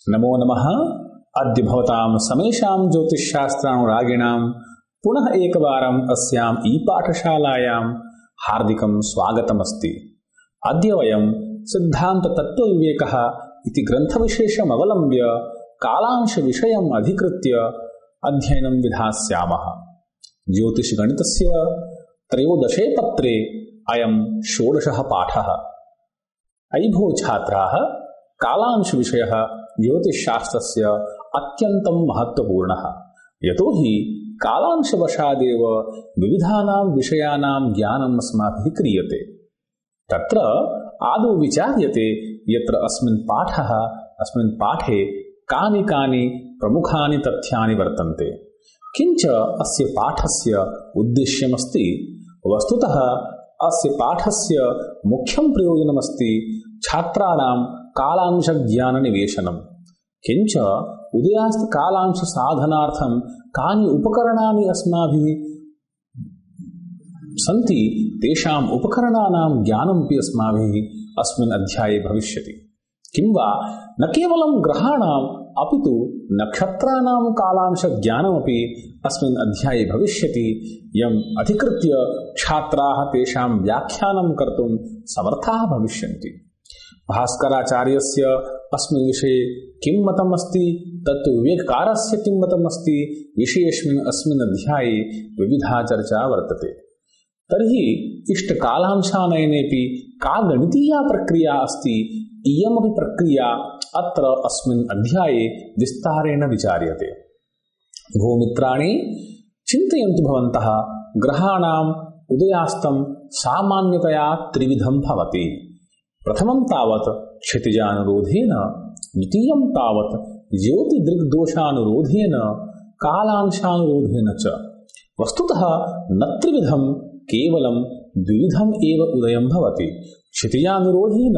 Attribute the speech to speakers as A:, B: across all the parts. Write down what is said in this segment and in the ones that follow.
A: नमो नमः। अद्य भवतां समेषां ज्योतिषशास्त्रानुरागिणां पुनः एकवारम् अस्याम् ई-पाठशालायां हार्दिकं स्वागतमस्ति। अद्य वयं सिद्धान्ततत्त्वविवेकः इति ग्रन्थविशेषमवलम्ब्य कालांशविषयम् अधिकृत्य अध्ययनं विधास्यामः। ज्योतिषगणितस्य त्रयोदशे पत्रे अयं षोडशः पाठः। अयि भो छात्राः, कालांशविषयः ज्योतिषशास्त्रस्य अत्यन्तं महत्त्वपूर्णः। यतो हि कालांशवशादेव विविधानां विषयाणां ज्ञानम् अस्माभिः क्रियते। तत्र आदौ विचार्यते यत्र अस्मिन् पाठे कानि कानि प्रमुखानि तथ्यानि वर्तन्ते। किञ्च अस्य पाठस्य उद्देश्यमस्ति। वस्तुतः अस्य पाठस्य मुख्यं प्रयोजनमस्ति छात्राणां कालांशज्ञाननिवेशनम्। किञ्च उदयास्तकालांशसाधनार्थं कानि उपकरणानि अस्माभिः सन्ति, तेषाम् उपकरणानां ज्ञानमपि अस्माभिः अस्मिन् अध्याये भविष्यति। किं वा न केवलं ग्रहाणाम् अपि तु नक्षत्राणां कालांशज्ञानमपि अस्मिन् अध्याये भविष्यति, यम् अधिकृत्य छात्राः तेषां व्याख्यानं कर्तुं समर्थाः भविष्यन्ति। भास्कराचार्यस्य अस्मिन् विषये किं मतम् अस्ति, तत्तु विवेककारस्य किं मतम् अस्ति, विषयेऽस्मिन् अस्मिन् अध्याये विविधा चर्चा वर्तते। तर्हि इष्टकालांशानयनेऽपि का गणितीया प्रक्रिया अस्ति, इयमपि प्रक्रिया अत्र अस्मिन् अध्याये विस्तारेण विचार्यते। भूमित्राणि, चिन्तयन्तु भवन्तः, ग्रहाणाम् उदयास्तं सामान्यतया त्रिविधं भवति। प्रथमं तावत् क्षितिजानुरोधेन, द्वितीयं तावत् ज्योतिदृग्दोषानुरोधेन, कालांशानुरोधेन च। वस्तुतः न त्रिविधं, केवलं द्विविधम् एव उदयं भवति, क्षितिजानुरोधेन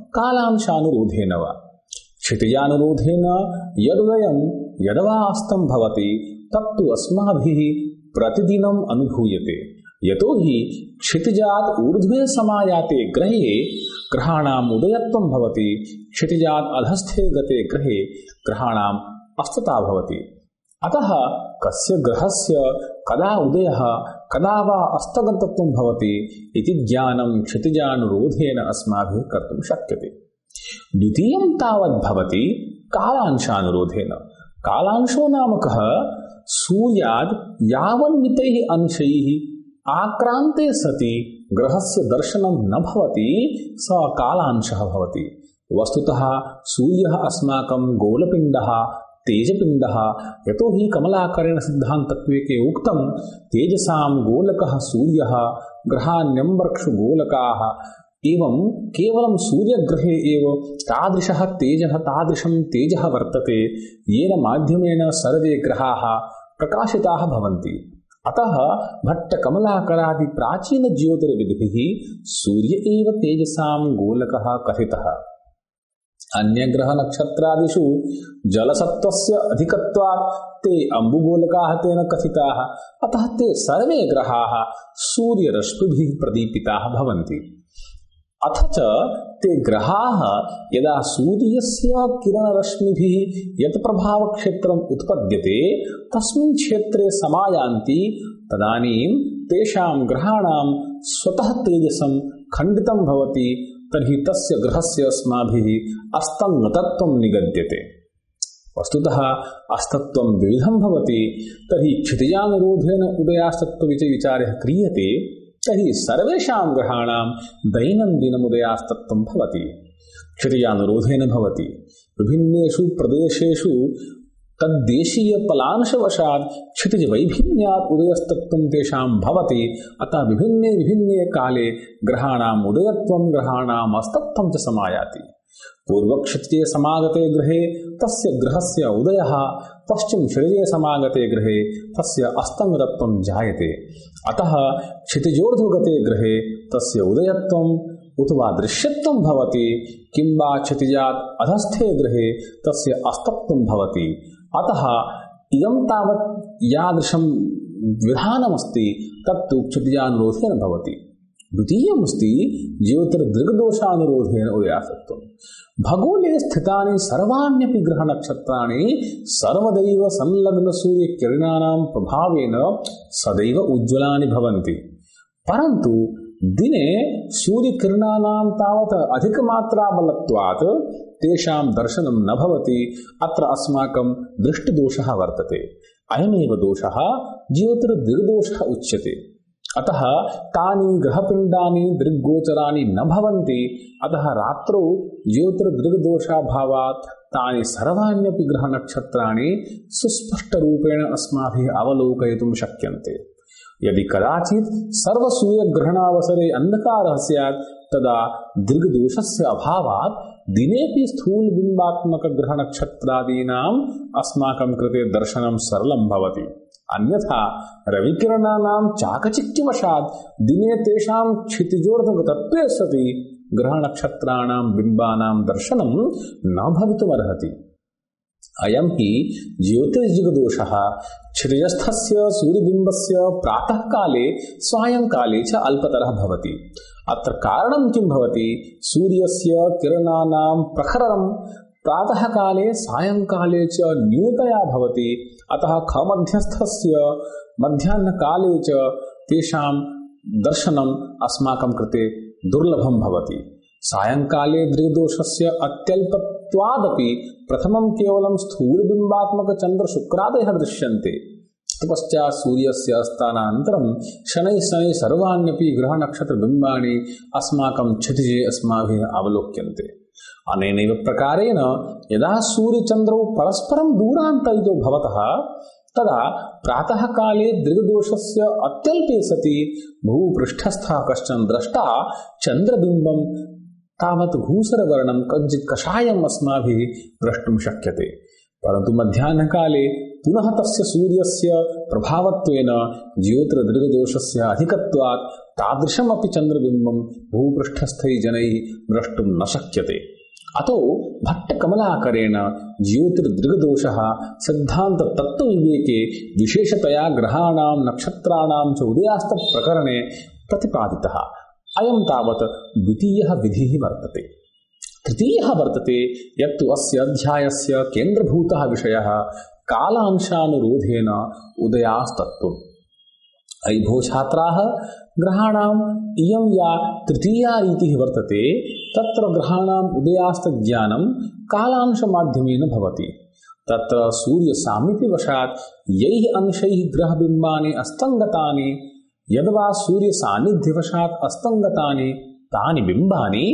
A: कालांशानुरोधेन वा। क्षितिजानुरोधेन यदुदयं यद्वा अस्तं भवति तत्तु अस्माभिः प्रतिदिनम् अनुभूयते। यतो हि क्षितिजात् ऊर्ध्वे समायाते ग्रहे ग्रहाणाम् उदयत्वं भवति, क्षितिजात् अधस्थे गते ग्रहे ग्रहाणाम् अस्तता भवति। अतः कस्य ग्रहस्य कदा उदयः कदा वा अस्तगतत्वं भवति इति ज्ञानं क्षितिजानुरोधेन अस्माभिः कर्तुं शक्यते। द्वितीयं तावत् भवति कालांशानुरोधेन। कालांशो नाम कः? सूर्यात् यावन्मितैः अंशैः आक्रान्ते सति ग्रहस्य दर्शनं न भवति, स कालांशः भवति। वस्तुतः सूर्यः अस्माकं गोलपिण्डः, तेजपिण्डः। यतो हि कमलाकरेण सिद्धान्तत्विके उक्तं तेजसां गोलकः सूर्यः, ग्रहाण्यम्बर्क्षु गोलकाः। एवं केवलं सूर्यग्रहे एव तादृशं तेजः वर्तते, येन माध्यमेन सर्वे ग्रहाः प्रकाशिताः भवन्ति। अतः भट्टकमलाकरादि प्राचीनज्योतिर्विद्भिः सूर्य एव तेजसां गोलकः कथितः। अन्यग्रहनक्षत्रादिषु जलसत्त्वस्य अधिकत्वात् ते अम्बुगोलकाः तेन कथिताः। अतः ते सर्वे ग्रहाः सूर्यरश्मिभिः प्रदीपिताः भवन्ति। अथ च ते ग्रहाः यदा सूर्यस्य किरणरश्मिभिः यत् प्रभावक्षेत्रम् उत्पद्यते तस्मिन् क्षेत्रे समायान्ति, तदानीं तेषां ग्रहाणां स्वतः तेजसं खण्डितं भवति। तर्हि तस्य ग्रहस्य अस्माभिः अस्तङ्गतत्वं निगद्यते। वस्तुतः अस्तत्वं द्विविधं भवति। तर्हि क्षितिजानुरोधेन उदयास्तत्वविचारः क्रियते, तर्हि सर्वेषां ग्रहाणां दैनन्दिनमुदयास्तत्वं भवति, क्षितिजानुरोधेन भवति। विभिन्नेषु प्रदेशेषु तद्देशीयपलांशवशात् क्षितिजवैभिन्यात् उदयस्तत्वं तेषां भवति। अतः विभिन्ने काले ग्रहाणाम् उदयत्वं ग्रहाणाम् अस्तत्वं च समायाति। पूर्वक्षितिजे समागते ग्रहे तस्य ग्रहस्य उदयः, पश्चिमक्षितिजे समागते ग्रहे तस्य अस्तङ्गतत्वं जायते। अतः क्षितिजोर्ध्वगते ग्रहे तस्य उदयत्वं उत वा दृश्यत्वं भवति, किं वा क्षितिजात् अधस्थे ग्रहे तस्य अस्तत्वं भवति। अतः इदं तावत् यादृशं विधानमस्ति तत्तु क्षितिजानुरोधेन भवति। द्वितीयमस्ति ज्योतिर्दृग्दोषानुरोधेन उदयास्तत्वम्। भगोले स्थितानि सर्वाण्यपि ग्रहनक्षत्राणि सर्वदैव संलग्नसूर्यकिरणानां प्रभावेन सदैव उज्ज्वलानि भवन्ति, परन्तु दिने सूर्यकिरणानां तावत् अधिकमात्राबलत्वात् तेषां दर्शनं न भवति। अत्र अस्माकं दृष्टिदोषः वर्तते। अयमेव दोषः ज्योतिर्दृग्दोषः उच्यते। अतः तानि ग्रहपिण्डानि दृग्गोचराणि न भवन्ति। अतः रात्रौ ज्योतिर्दृग्दोषाभावात् तानि सर्वाण्यपि ग्रहनक्षत्राणि सुस्पष्टरूपेण अस्माभिः अवलोकयितुं शक्यन्ते। यदि कदाचित् सर्वसूर्यग्रहणावसरे अन्धकारः स्यात् तदा दृग्दोषस्य अभावात् दिनेपि स्थूलबिम्बात्मकग्रहनक्षत्रादीनाम् अस्माकं कृते दर्शनं सरलं भवति। अन्यथा रविकिरणानां चाकचिक्यवशात् दिने तेषां क्षितिजोर्ध्वगतत्वे सति ग्रहनक्षत्राणां बिम्बानां दर्शनं न भवितुमर्हति। अयं हि ज्योतिर्दृग्दोषः क्षितिजस्थस्य सूर्यबिम्बस्य प्रातःकाले सायंकाले च अल्पतरः भवति। अत्र कारणं किं भवति? सूर्यस्य किरणानां प्रखरं प्रातःकाले सायंकाले च न्यूनतया भवति। अतः खमध्यस्थस्य मध्याह्नकाले च तेषां दर्शनम् अस्माकं कृते दुर्लभं भवति। सायंकाले दृग्दोषस्य अत्यल्पत्वादपि प्रथमं केवलं स्थूलबिम्बात्मकचन्द्रशुक्रादयः दृश्यन्ते। तपश्चात् सूर्यस्य अस्तानन्तरं शनैः शनैः सर्वाण्यपि ग्रहनक्षत्रबिम्बानि अस्माकं क्षितिजे अस्माभिः अवलोक्यन्ते। अनेनैव प्रकारेण यदा सूर्यचन्द्रौ परस्परं दूरान्तरितो भवतः तदा प्रातःकाले दृग्दोषस्य अत्यल्पे सति भूपृष्ठस्थः कश्चन द्रष्टा चन्द्रबिम्बं तावत् धूसरवर्णं कञ्चित् कषायम् अस्माभिः द्रष्टुं शक्यते। परन्तु मध्याह्नकाले पुनः तस्य सूर्यस्य प्रभावत्वेन ज्योतिर्दृग्दोषस्य अधिकत्वात् तादृशमपि चन्द्रबिम्बं भूपृष्ठस्थैः जनैः द्रष्टुं न शक्यते। अतो भट्टकमलाकरेण ज्योतिर्दृग्दोषः सिद्धान्ततत्त्वविवेके विशेषतया ग्रहाणां नक्षत्राणां च उदयास्तप्रकरणे प्रतिपादितः। अयं तावत् द्वितीयः विधिः वर्तते। तृतीयः वर्तते यत्तु अस्य अध्यायस्य केन्द्रभूतः विषयः कालांशानुरोधेन उदयास्तत्त्वम्। अयि भो छात्राः, ग्रहाणाम् इयं या तृतीया रीतिः वर्तते तत्र ग्रहाणाम् उदयास्तज्ञानं कालांशमाध्यमेन भवति। तत्र सूर्यसामीप्यवशात् यैः अंशैः ग्रहबिम्बानि अस्तङ्गतानि यद्वा सूर्यसान्निध्यवशात् अस्तङ्गतानि तानि बिम्बानि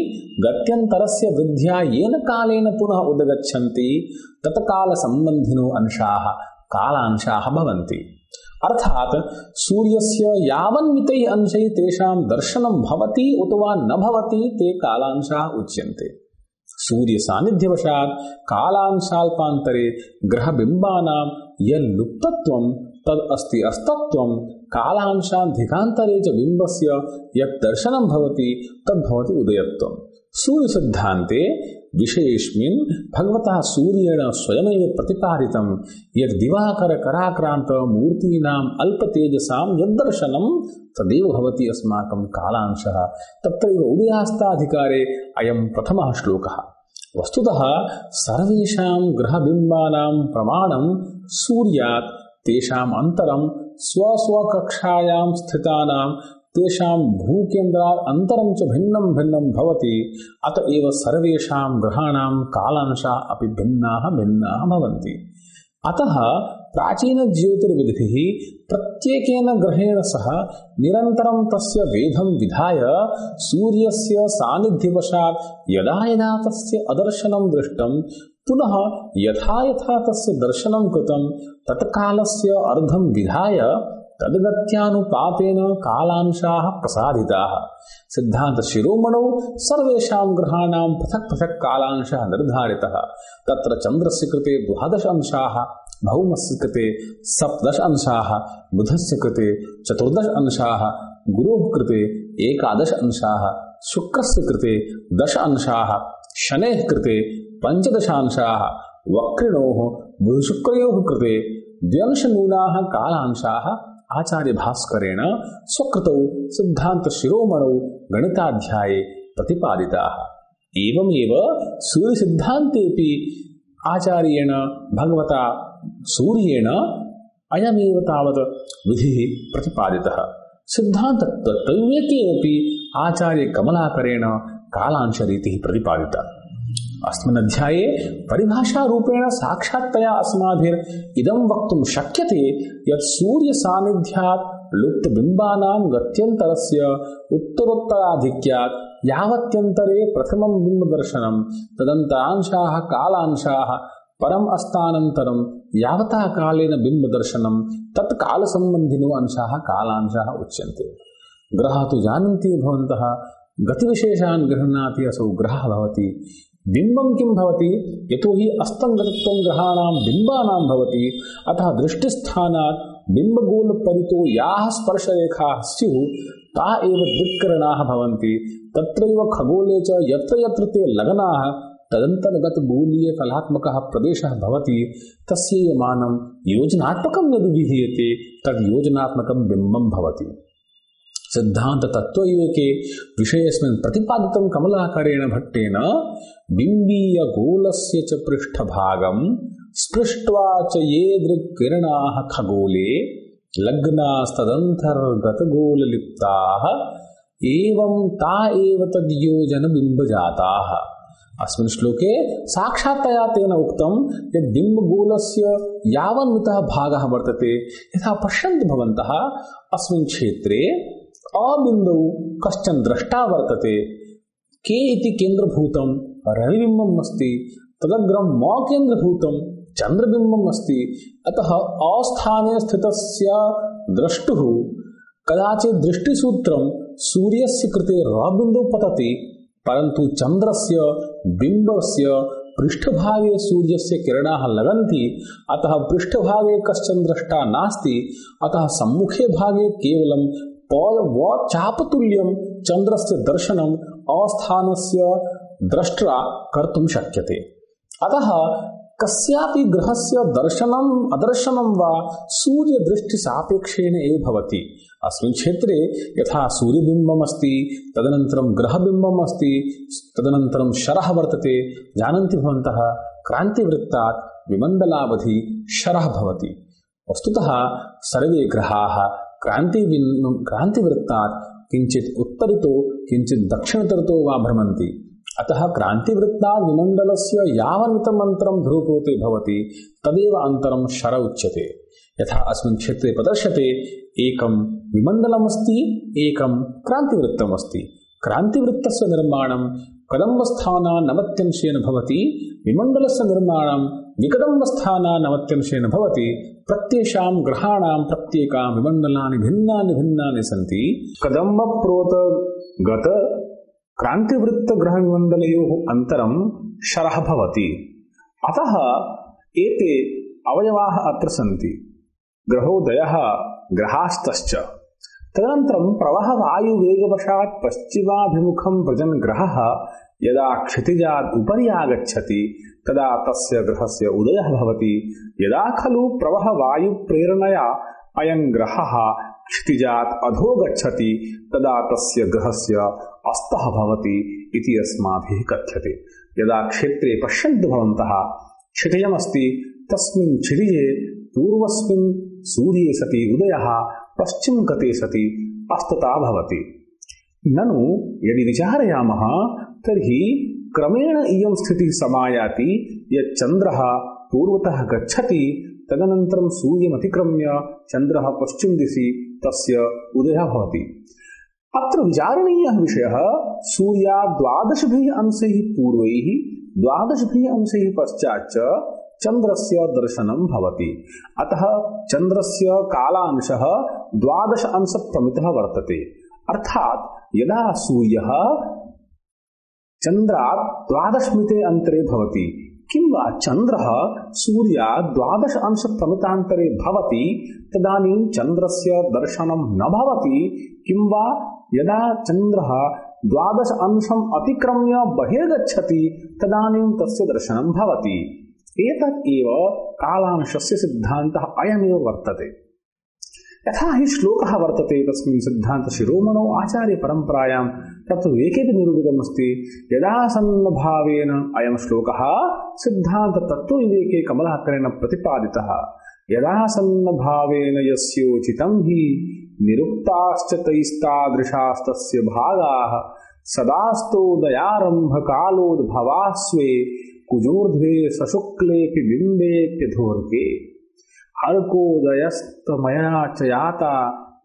A: गत्यन्तरस्य वृद्ध्या येन कालेन पुनः उदगच्छन्ति तत्कालसम्बन्धिनो अंशाः कालांशाः भवन्ति। अर्थात् सूर्यस्य यावन्मितैः अंशैः तेषां दर्शनं भवति अथवा न भवति ते कालांशाः उच्यन्ते। सूर्यसान्निध्यवशात् कालांशाल्पान्तरे ग्रहबिम्बानां यल्लुप्तत्वं तद् अस्ति अस्तत्वं, कालांशाधिकान्तरे च बिम्बस्य यत् दर्शनं भवति तद्भवति उदयत्वम्। सूर्यसिद्धान्ते विषयेऽस्मिन् भगवतः सूर्येण स्वयमेव प्रतिपादितं यद् दिवाकरकराक्रान्त मूर्तीनाम् अल्पतेजसां यद्दर्शनं तदेव भवति अस्माकं कालांशः। तत्रैव उदयास्ताधिकारे अयं प्रथमः श्लोकः। वस्तुतः सर्वेषां ग्रहबिम्बानां प्रमाणं सूर्यात् तेषाम् अन्तरं स्वस्वकक्षायां स्थितानां तेषां भूकेन्द्रात् अन्तरं च भिन्नं भिन्नं भवति। अत एव सर्वेषां ग्रहाणां कालांशाः अपि भिन्नाः भिन्नाः भवन्ति। अतः प्राचीनज्योतिर्विधिभिः प्रत्येकेन ग्रहेण सह निरन्तरं तस्य वेधं विधाय सूर्यस्य सान्निध्यवशात् यदा यदा तस्य अदर्शनं दृष्टं पुनः यथा यथा तस्य दर्शनं कृतं तत्कालस्य अर्धं विधाय तद्गत्यानुपातेन कालांशाः प्रसारिताः। सिद्धान्तशिरोमणौ सर्वेषां ग्रहाणां पृथक् पृथक् कालांशः निर्धारितः। तत्र चन्द्रस्य कृते 12 अंशाः, भौमस्य कृते 17 अंशाः, बुधस्य कृते 14 अंशाः, गुरोः कृते 11 अंशाः, शुक्रस्य कृते 10 अंशाः, शनेः कृते 15 अंशाः, वक्रिणोः बुधशुक्रयोः कृते 2 न्यूनाः कालांशाः आचार्य भास्करेण स्वकृतौ सिद्धांत शिरोमणौ गणिताध्याये प्रतिपादिताः। एवमेव सूर्य सिद्धान्तेऽपि आचार्येण भगवता सूर्येण अयमेव तावत् विधिः प्रतिपादितः। सिद्धांत तत्त्वविवेके अपि आचार्य कमलाकरेण कालांशरीतिः प्रतिपादिता। अस्मिन् अध्याये परिभाषा रूपेण साक्षात्तया अस्माभिर्इदं वक्तुं शक्यते यत् सूर्य सान्निध्यात् लुप्त बिम्बानां गत्यन्तरस्य उत्तरोत्तराधिक्यात् यावत्यन्तरे प्रथमं बिम्बदर्शनं तदन्तरांशाः कालांशाः परम अस्तानन्तरं यावता कालेन बिम्बदर्शनं तत्कालसम्बन्धिनो अंशाः कालांशाः उच्यन्ते। ग्रहः तु जानन्ति भवन्तः, गतिविशेषान् गृह्णाति असौ ग्रहः भवति। बिम्बं किं भवति? यतोहि अस्तङ्गतत्वं ग्रहाणां बिम्बानां भवति। अतः दृष्टिस्थानात् बिम्बगोलपरितो याः स्पर्शरेखाः स्युः ता एव दृक्किरणाः भवन्ति। तत्रैव खगोले च यत्र यत्र ते लग्नाः तदन्तर्गतगोलीय कलात्मकः प्रदेशः भवति। तस्यैव मानं योजनात्मकं यदि विधीयते तद् योजनात्मकं बिम्बं भवति। सिद्धांत तत्त्वविवेके विषयेऽस्मिन् प्रतिपादितं कमलाकरेण भट्टेन बिम्बीय गोलस्य च पृष्ठभागं स्पृष्ट्वा च ये दृक्किरणाः खगोले लग्नास्तदन्तर्गतगोललिप्ताः एवं ता एव तद्योजनबिम्बजाताः। अस्मिन् श्लोके साक्षात्तया तेन उक्तं यत् बिम्बगोलस्य यावन्मितः भागः वर्तते। यथा पश्यन्तु भवन्तः, अस्मिन् क्षेत्रे अबिन्दौ कश्चन द्रष्टा वर्तते। के इति केन्द्रभूतं रविबिम्बम् अस्ति, तदग्रं म केन्द्रभूतं चन्द्रबिम्बम् अस्ति। अतः अस्थाने स्थितस्य द्रष्टुः कदाचित् दृष्टिसूत्रं सूर्यस्य कृते रबिन्दौ पतति, परन्तु चन्द्रस्य बिम्बस्य पृष्ठभागे सूर्यस्य किरणाः लगन्ति। अतः पृष्ठभागे कश्चन द्रष्टा नास्ति। अतः सम्मुखे भागे केवलं चापतुल्यं चन्द्रस्य दर्शनम् अस्थानस्य द्रष्ट्रा कर्तुं शक्यते। अतः कस्यापि ग्रहस्य दर्शनम् अदर्शनं वा सूर्यदृष्टिसापेक्षेण एव भवति। अस्मिन् क्षेत्रे यथा सूर्यबिम्बम् अस्ति, तदनन्तरं ग्रहबिम्बम् अस्ति, तदनन्तरं शरः वर्तते। जानन्ति भवन्तः, क्रान्तिवृत्तात् विमण्डलावधि शरः भवति। वस्तुतः सर्वे ग्रहाः क्रांतिवृत्तात् किंचित उत्तरितो किंचित दक्षिणतरतो वा भ्रमन्ति। अतः क्रांतिवृत्तात् विमण्डलस्य यावन्मितम् अन्तरं ध्रुवकोटे भवति तदेव अन्तरं शर उच्यते। यथा अस्मिन् क्षेत्रे प्रदर्श्यते, एकं विमण्डलमस्ति, एकं क्रांतिवृत्तमस्ति। क्रांतिवृत्तस्य निर्माणं कदम्बस्थानात् 90 भवति, विमण्डलस्य निर्माणं विकदम्बस्थानात् 90 भवति। प्रत्येषां ग्रहाणां प्रत्येकां विमण्डलानि भिन्नानि भिन्नानि सन्ति। कदम्बप्रोतगत क्रांतिवृत्तग्रहविमण्डलयोः अन्तरं शरः भवति। अतः एते अवयवाः अत्र सन्ति। ग्रहोदयः ग्रहास्तश्च। तदनन्तरं प्रवाहवायुवेगवशात् पश्चिमाभिमुखं व्रजन् ग्रहः यदा क्षितिजात् उपरि आगच्छति तदा तस्य ग्रहस्य उदयः भवति। यदा खलु प्रवाहवायुप्रेरणया अयं ग्रहः क्षितिजात् अधो गच्छति तदा तस्य ग्रहस्य अस्तः भवति इति अस्माभिः कथ्यते। यदा क्षेत्रे पश्यन्तु भवन्तः, क्षितिजमस्ति, तस्मिन् क्षितिजे पूर्वस्मिन् सूर्ये सति उदयः, पश्चिमकटे सति अस्तता भवति। ननु यदि विचारयामः तर्हि क्रमेण इयं स्थितिः समायाति यत् चन्द्रः पूर्वतः गच्छति, तदनन्तरं सूर्यमतिक्रम्य चन्द्रः पश्चिमदिशि तस्य उदयः भवति। अत्र विचारणीयः विषयः, सूर्यात् 12 अंशैः पूर्वैः 12 अंशैः पश्चाच्च चन्द्रस्य दर्शनं भवति। अतः चन्द्रस्य कालांशः 12 अंशप्रमितः वर्तते। अर्थात् यदा सूर्यः चन्द्रात् 12 अंतरे भवति, किंवा चन्द्रः सूर्यात् 12 अंशप्रमितान्तरे भवति, तदानीं चन्द्रस्य दर्शनं न भवति। किंवा यदा चन्द्रः 12 अंशम् अतिक्रम्य बहिर्गच्छति तदानीं तस्य दर्शनं भवति। एतत् एव कालांशस्य सिद्धान्तः अयमेव वर्तते। यथा हि श्लोकः वर्तते तस्मिन् सिद्धान्तशिरोमणौ आचार्यपरम्परायां तत्र एकेपि निरूपितमस्ति यदासन्नभावेन अयं श्लोकः सिद्धान्ततत्त्वविवेके कमलाकरेण प्रतिपादितः यदासन्नभावेन यस्योचितं हि निरुक्ताश्च तैस्तादृशास्तस्य भागाः सदास्तोदयारम्भकालोद्भवास्वे कुजोर्ध्वे सशुक्लेऽपि बिम्बेऽप्यधोर्के अर्कोदयस्तमया च याता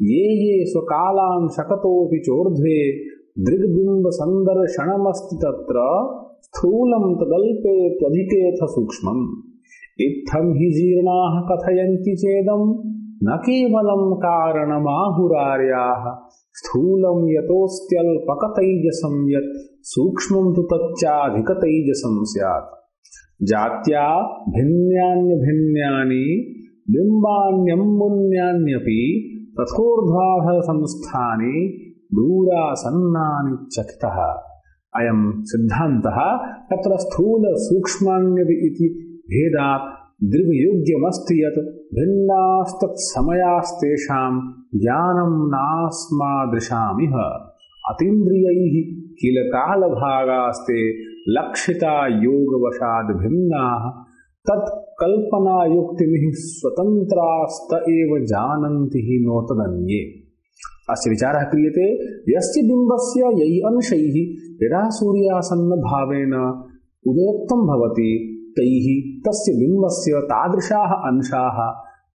A: ये ये स्वकालान् शकतोऽपि चोर्ध्वे दृग्बिम्बसन्दर्शनमस्ति तत्र स्थूलं तदल्पे त्वधिकेऽथ सूक्ष्मम् इत्थं हि जीर्णाः कथयन्ति चेदं न केवलं कारणमाहुरार्याः स्थूलं यतोऽस्त्यल्पकतैजसं यत् सूक्ष्मं तु तच्चाधिकतैजसं स्यात् जात्या भिन्न्यान्यभिन्न्यानि बिम्बान्यम्बुन्यान्यपि तथोर्ध्वाधरसंस्थानि दूरासन्नानि चकितः अयं सिद्धान्तः तत्र स्थूल सूक्ष्मान्यपि इति भेदात् दृग्योग्यमस्ति यत् भिन्नास्तत्समयास्तेषां ज्ञानं नास्मादृशामिह अतीन्द्रियैः किल कालभागास्ते लक्षिता योगवशाद् भिन्नाः तत्कल्पनायुक्तिमिः स्वतन्त्रास्त एव जानन्ति हि नो तदन्ये। अस्य विचारः क्रियते यस्य बिम्बस्य यै अंशैः यदा सूर्यासन्नभावेन उदयोक्तं भवति तैः तस्य बिम्बस्य तादृशाः अंशाः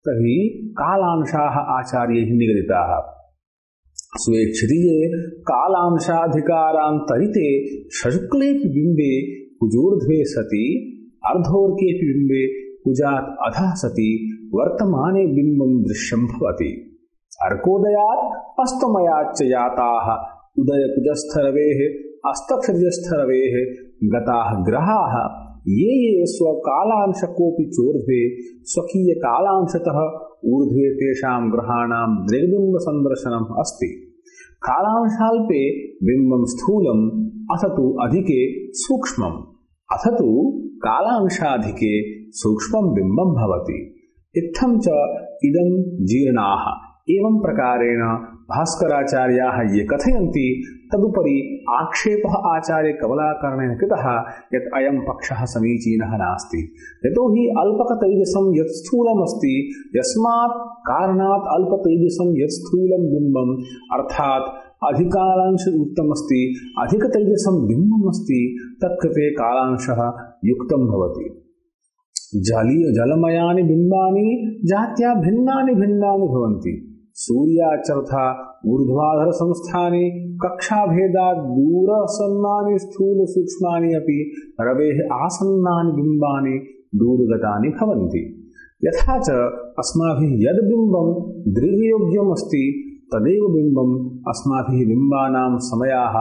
A: तर्हि कालांशाः आचार्यैः निगदिताः स्वेक्षितीये कालांशाधिकारान्तरिते शशुक्लेऽपि बिम्बे कुजोर्ध्वे सति अर्धोर्केऽपि बिम्बे कुजात् अधः सति वर्तमाने बिम्बं दृश्यं भवति अर्कोदयात् अस्तमयाच्च याताः उदयकुजस्थरवेः अस्तक्षजस्थरवेः गताः ग्रहाः ये ये स्वकालांशकोऽपि चोर्ध्वे स्वकीयकालांशतः ऊर्ध्वे तेषां ग्रहाणां दृग्बिम्बसन्दर्शनम् अस्ति कालांशाल्पे बिम्बं स्थूलम् अथ तु अधिके सूक्ष्मम् अथ तु कालांशाधिके सूक्ष्मं बिम्बं भवति इत्थं च इदं जीर्णाः एवं प्रकारेण भास्कराचार्याः ये कथयन्ति तदुपरि आक्षेपः आचार्य कमलाकर्णेन कृतः यत् अयं पक्षः समीचीनः नास्ति यतो हि अल्पकतैजसं यत् स्थूलमस्ति यस्मात् कारणात् अल्पतैजसं यत् स्थूलं बिम्बम् अर्थात् अधिकालांश युक्तमस्ति अधिकतैजसं बिम्बमस्ति तत्कृते कालांशः युक्तं भवति जलमयानि बिम्बानि जात्या भिन्नानि भिन्नानि भवन्ति सूर्याचर्था ऊर्ध्वाधर संस्थानि कक्षाभेदात् दूरसन्नानि स्थूल सूक्ष्मानि अपि रवेः आसन्नानि बिम्बानि दूरगतानि भवन्ति यथा च अस्माभिः यद् बिम्बं दृग्योग्यम् अस्ति तदेव बिम्बम् अस्माभिः बिम्बानां समयाः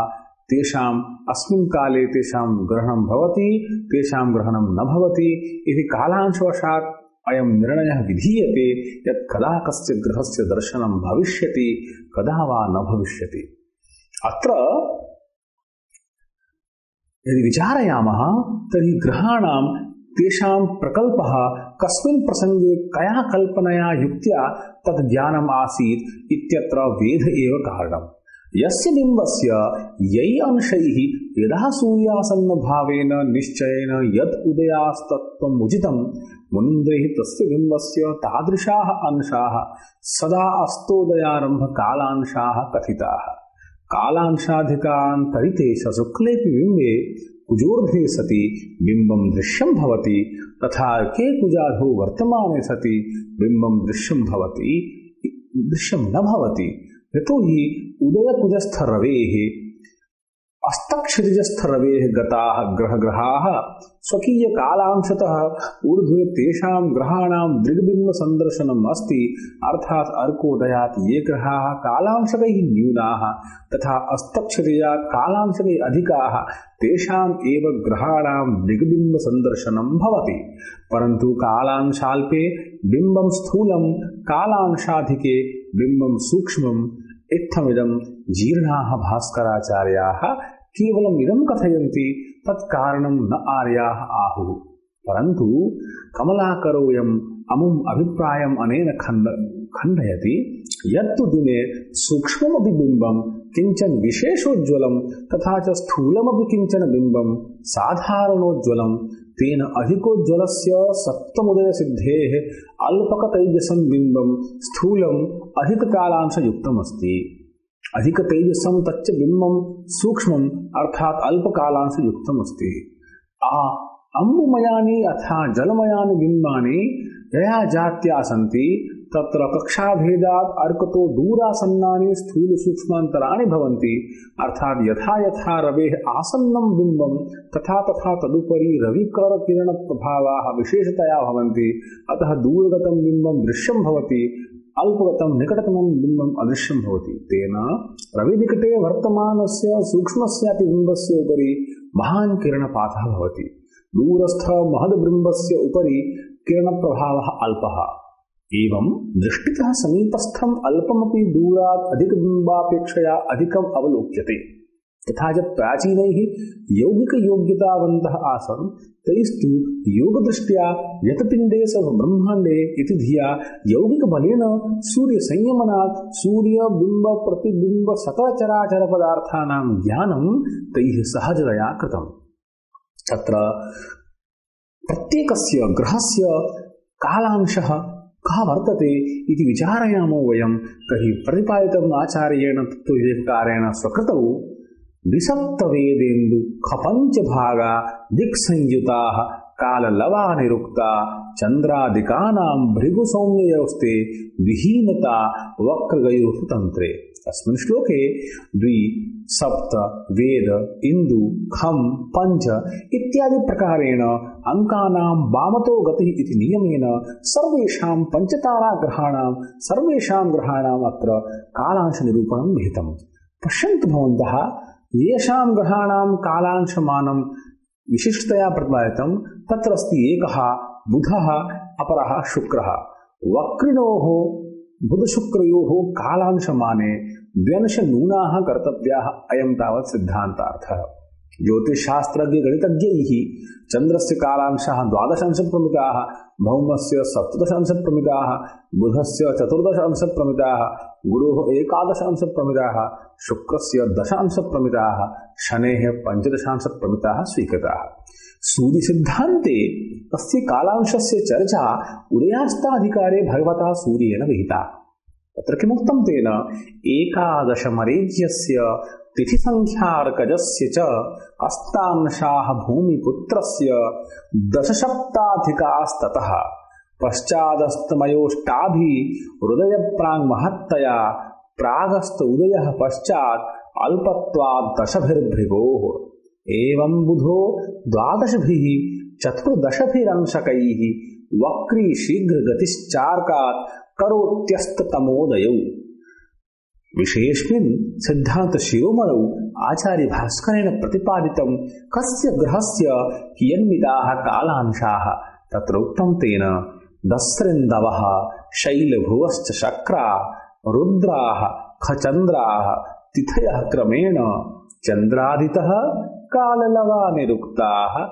A: तेषाम् अस्मिन् काले तेषां ग्रहणं भवति तेषां ग्रहणं न भवति इति कालांशवशात् अयं निर्णयः विधीयते यत् कदा कस्य ग्रहस्य दर्शनं भविष्यति कदा वा न भविष्यति अत्र यदि विचारयामः तर्हि ग्रहाणां तेषां प्रकल्पः कस्मिन् प्रसङ्गे कया कल्पनया युक्त्या तद् ज्ञानम् आसीत् इत्यत्र वेद एव कारणम् यस्य बिम्बस्य यै अंशैः यदा सूर्यासन्नभावेन निश्चयेन यत् उदयास्तत्त्वम् उचितं मुनिन्द्रैः तस्य बिम्बस्य तादृशाः अंशाः सदा अस्तोदयारम्भकालांशाः कथिताः कालांशाधिकान्तरिते शुक्लेऽपि बिम्बे कुजोर्ध्वे सति बिम्बं दृश्यं भवति तथा के कुजाधो वर्तमाने सति बिम्बं दृश्यं न भवति यतो हि उदयकुजस्थरवेः अस्तक्षरिजस्थरवेः गताः ग्रहाः स्वकीयकालांशतः ऊर्ध्वे तेषां ग्रहाणां दृग्बिम्बसन्दर्शनम् अस्ति अर्थात् अर्कोदयात् ये ग्रहाः कालांशकैः न्यूनाः तथा अस्तक्षरिजात् कालांशकैः अधिकाः तेषाम् एव ग्रहाणां दृग्बिम्बसन्दर्शनं भवति परन्तु कालांशाल्पे बिम्बं स्थूलं कालांशाधिके बिम्बं सूक्ष्मम् इत्थमिदं जीर्णाः भास्कराचार्याः केवलम् इदं कथयन्ति तत्कारणं न आर्याः आहुः परन्तु कमलाकरोऽयम् अमुम् अभिप्रायम् अनेन खण्डयति यत्तु दिने सूक्ष्ममपि बिम्बं किंचन विशेषोज्ज्वलं तथा च स्थूलमपि किंचन बिम्बं साधारणोज्ज्वलं तेन अधिकोज्ज्वलस्य सप्तमुदय सिद्धेः अल्पकतैजसं बिम्बं स्थूलम् अधिककालांशयुक्तमस्ति। अधिकतैजसं तच्च बिम्बं सूक्ष्मम् अर्थात् अल्पकालांशयुक्तमस्ति। अम्बुमयानि अथा जलमयानि बिम्बानि यया जात्या सन्ति तत्र कक्षाभेदात् अर्कतो दूरासन्नानि स्थूल सूक्ष्मान्तराणि भवन्ति। अर्थात् यथा यथा रवेः आसन्नं बिम्बं तथा तथा तदुपरि रविकरणकिरणप्रभावाः विशेषतया भवन्ति। अतः दूरगतं बिम्बं दृश्यं भवति, अल्पगतं निकटतमं बिम्बम् अदृश्यं भवति। तेन रविनिकटे वर्तमानस्य सूक्ष्मस्यापि बिम्बस्य उपरि महान् किरणपातः भवति। दूरस्थ महद्बिम्बस्य उपरि किरणप्रभावः अल्पः। एवं दृष्टितः समीपस्थम् अल्पमपि दूरात् अधिकबिम्बापेक्षया अधिकम् अवलोक्यते। तथा च प्राचीनैः यौगिकयोग्यतावन्तः आसन् तैस्तु योगदृष्ट्या यत्पिण्डे स ब्रह्माण्डे इति धिया यौगिकबलेन सूर्यसंयमनात् सूर्यबिम्बप्रतिबिम्बसकलचराचरपदार्थानां ज्ञानं तैः सहजतया कृतम्। तत्र प्रत्येकस्य ग्रहस्य कालांशः कः वर्तते इति विचारयामो वयं तर्हि प्रतिपादितम् आचार्येण तत्त्वविवेककारेण स्वकृतौ द्विसप्तवेदेन्दु खपञ्चभागा दिक्संयुताः काललवानिरुक्ता चन्द्रादिकानां भृगुसौम्ययोस्ते विहीनता वक्रगयोः तन्त्रे। अस्मिन् श्लोके द्वि सप्त वेद इंदु खम पंच इत्यादि प्रकारेण अंकानां वामतो गतिः इति नियमेन सर्वेषां पंचताराग्रहाणां सर्वेषां ग्रहाणाम् अत्र कालांश निरूपणं विहितम्। पश्यन्तु भवन्तः, येषां ग्रहाणां कालांशमानं विशिष्टतया प्रतिपादितं तत्र अस्ति एकः बुधः अपरः शुक्रः। वक्रिणोः बुधशुक्रयोः कालांशमाने द्व्यंश नूनाः कर्तव्याः अयं तावत् सिद्धान्तार्थः। ज्योतिषशास्त्रज्ञ गणितज्ञैः चन्द्रस्य कालांशः 12 अंशप्रमिताः, भौमस्य 17 अंशप्रमिताः, बुधस्य 14 अंशप्रमिताः, गुरोः 11 अंशप्रमिताः, शुक्रस्य 10 अंशप्रमिताः, शनेः 15 अंशप्रमिताः स्वीकृताः। सूर्यसिद्धान्ते अस्य कालांशस्य चर्चा उदयास्ताधिकारे भगवता सूर्येण विहिता। तत्र किमुक्तं तेन एकादशमरेज्यस्य तिथिसंख्यार्कजस्य च अस्तांशाः भूमिपुत्रस्य दशसप्ताधिकास्ततः पश्चादस्तमयोष्टाभिः हृदयप्राङ्महत्तया प्रागस्त उदयः पश्चात् अल्पत्वात् दशभिर्भृगोः। एवं बुधो 12 चतुर्दशभिरंशकैः वक्री शीघ्रगतिश्चार्कात् करोत्यस्ततमोदयौ। विशेषेण सिद्धांत शिरोमणौ आचार्य भास्करेण प्रतिपादितं कस्य ग्रहस्य कियन्विताः कालांशाः तत्र उक्तं तेन दस्रिन्दवः शैलभुवश्च शक्रा रुद्राः खचन्द्राः तिथयः क्रमेण चन्द्रादितः काललवानिरुक्ताः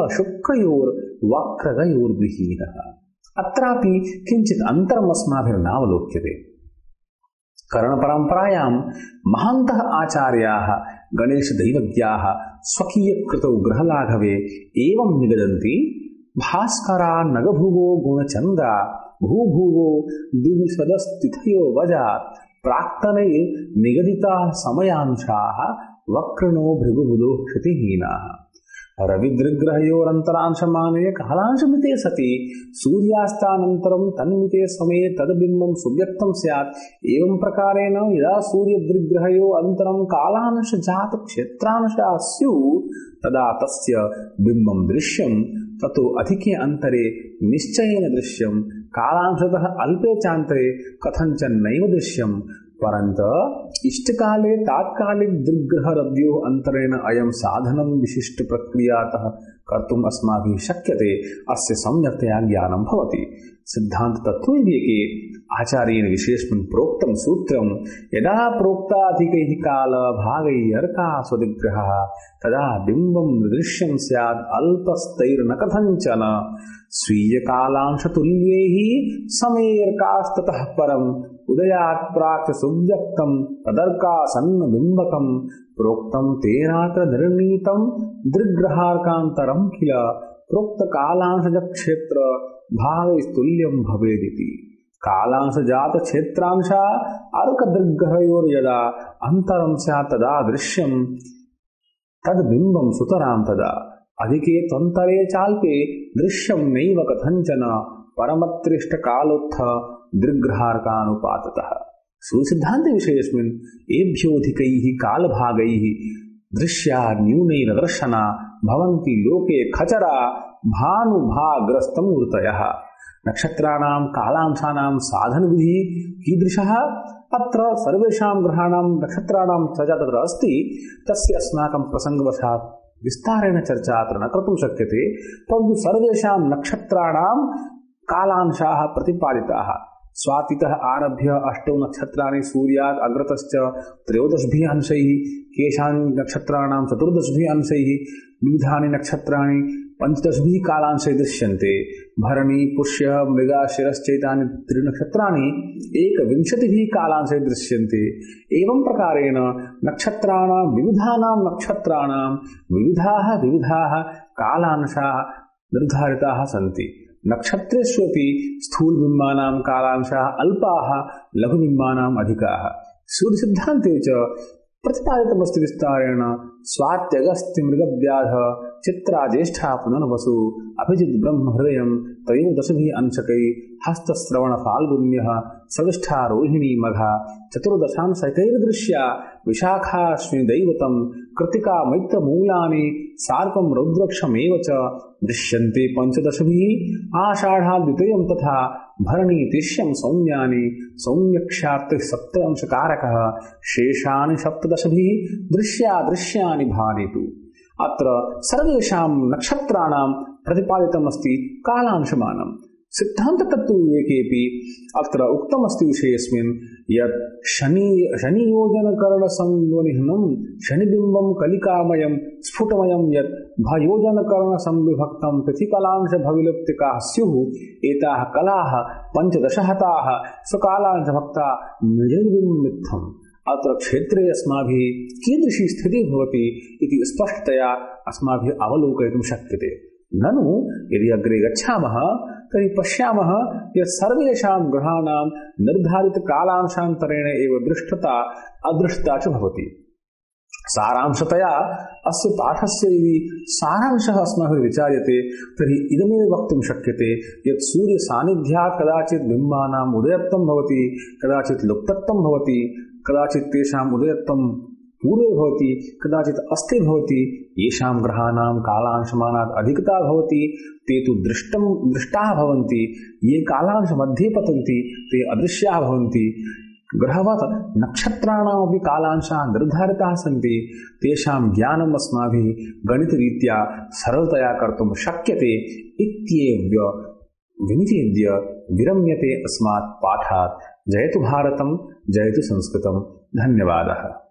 A: शुक्रयोर्वक्रगयोर्विहीनः। अत्रापि किञ्चित् अन्तरम् अस्माभिर्नावलोक्यते। करणपरम्परायां महान्तः आचार्याः गणेशदैवज्ञाः स्वकीयकृतौ ग्रहलाघवे एवं निगदन्ति। भास्करा नगभुवो गुणचन्द्रा भूभुवो दिविसदस्तिथयो वजात् प्राक्तनैर्निगदिताः समयांशाः वक्रणो भृगुबुधो क्षतिहीनाः। रविदृग्रहयोरन्तरांशमाने कालांशमिते सति सूर्यास्तानन्तरं तन्मिते समये तद्बिम्बं सुव्यक्तं स्यात्। एवं प्रकारेण यदा सूर्यदृग्रहयो अन्तरं कालांशजात क्षेत्रांशाः स्युः तदा तस्य बिम्बं दृश्यं। ततो अधिके अंतरे निश्चयेन दृश्यं, कालांशतः अल्पे चान्तरे कथञ्चन नैव दृश्यं। परन्तु इष्टकाले तात्कालिक दृग्ग्रहरव्योः अंतरेण अयं साधनं विशिष्ट प्रक्रियातः कर्तुम् अस्माभिः शक्यते अस्य सम्यक्तया ज्ञानं भवति। सिद्धांत तत्त्वविवेके आचार्येण विशेषेण प्रोक्तं सूत्रं यदा प्रोक्ताधिकैः कालभागैर्यर्कास्वदिग्रहः तदा बिम्बं दृश्यं स्यात् अल्पस्तैर्न कथञ्चन स्वीयकालांशतुल्यैः समैर्कास्ततः परम् उदयात् प्राक् सुव्यक्तं तदर्कासन्न बिम्बकं प्रोक्तं तेनात्र निर्णीतं दृग्रहार्कान्तरं किल प्रोक्तकालांशज क्षेत्र भावैस्तुल्यं भवेदिति। कालांशजात क्षेत्रांशा अर्कदृग्रहयोर्यदा अंतरं स्यात् तदा दृश्यं तद्बिम्बं सुतरां तदा अधिके त्वन्तरे चाल्पे दृश्यं नैव कथञ्चन परमत्रिष्टकालोत्थ दृग्रहार्कानुपाततः। सूर्यसिद्धान्त विषयेऽस्मिन् एभ्योऽधिकैः कालभागैः दृश्या न्यूनैर्दर्शना भवन्ति लोके खचरा भानुभाग्रस्तमूर्तयः। नक्षत्राणां कालांशानां साधनविधिः कीदृशः? अत्र सर्वेषां ग्रहाणां नक्षत्राणां चर्चा तत्र अस्ति, तस्य अस्माकं प्रसङ्गवशात् विस्तारेण चर्चा अत्र न कर्तुं शक्यते, परन्तु सर्वेषां नक्षत्राणां कालांशाः प्रतिपादिताः। स्वातितः आरभ्य 8 नक्षत्राणि सूर्यात् अग्रतश्च 13 अंशैः, केषां नक्षत्राणां 14 अंशैः, विविधानि नक्षत्राणि 15 कालांशैः दृश्यन्ते। भरणी पुष्य मृगाशिरश्चैतानि 3 नक्षत्राणि 21 कालांशैः दृश्यन्ते। एवं प्रकारेण नक्षत्राणां विविधानां नक्षत्राणां विविधाः कालांशाः निर्धारिताः सन्ति। नक्षत्रेष्वपि स्थूलबिम्बानां कालांशाः अल्पाः, लघुबिम्बानाम् अधिकाः। सूर्यसिद्धान्ते च प्रतिपादितमस्ति विस्तारेण स्वात्यगस्त्यमृगव्याध चित्रा ज्येष्ठा पुनर्वसु अभिजित् ब्रह्महृदयं त्रयोदशभिः अंशकैः हस्तश्रवणफाल्गुन्यः सविष्ठा रोहिणी मघा चतुर्दशांशकैर्दृश्या विशाखाश्विनी दैवतं कृतिका मैत्रमूलानि सार्कं रुद्रक्षमेव च दृश्यन्ते 15 आषाढाद्वितीयं तथा भरणी तिष्यं सौम्यानि सौम्यक्षात् 7 अंशकारकः शेषानि 17 दृश्या दृश्यानि भानि तु। अत्र सर्वेषां नक्षत्राणां प्रतिपादितमस्ति कालांशमानं। सिद्धान्ततत्त्वविवेकेऽपि अत्र उक्तमस्ति विषयेऽस्मिन् यत् शनियोजनकर्णसंवनिहनं शनिबिम्बं कलिकामयं स्फुटमयं यत् भयोजनकर्णसंविभक्तं पृथिकलांशभविलुप्तिकाः स्युः एताः कलाः 15 हताः स्वकालांशभक्ता निर्विमित्थम्। अत्र क्षेत्रे अस्माभिः कीदृशी स्थितिः भवति इति स्पष्टतया अस्माभिः अवलोकयितुं शक्यते। ननु यदि अग्रे गच्छामः तर्हि पश्यामः यत् सर्वेषां ग्रहाणां निर्धारितकालांशान्तरेण एव दृष्टता अदृष्टता च भवति। सारांशतया अस्य पाठस्य यदि सारांशः अस्माभिः विचार्यते तर्हि इदमेव वक्तुं शक्यते यत् सूर्यसान्निध्यात् कदाचित् बिम्बानाम् उदयत्वं भवति, कदाचित् लुप्तत्वं भवति, कदाचित् तेषाम् उदयत्वं पूर्वे भवति, कदाचित् अस्ते भवति। येषां ग्रहाणां कालांशमानात् अधिकता भवति ते तु दृष्टाः भवन्ति, ये कालांशमध्ये पतन्ति ते अदृश्याः भवन्ति। ग्रहवत् नक्षत्राणामपि कालांशाः निर्धारिताः सन्ति, तेषां ज्ञानम् अस्माभिः गणितरीत्या सरलतया कर्तुं शक्यते इत्येव विनिवेद्य विरम्यते अस्मात् पाठात्। जयतु भारतं, जयतु संस्कृतं। धन्यवादः।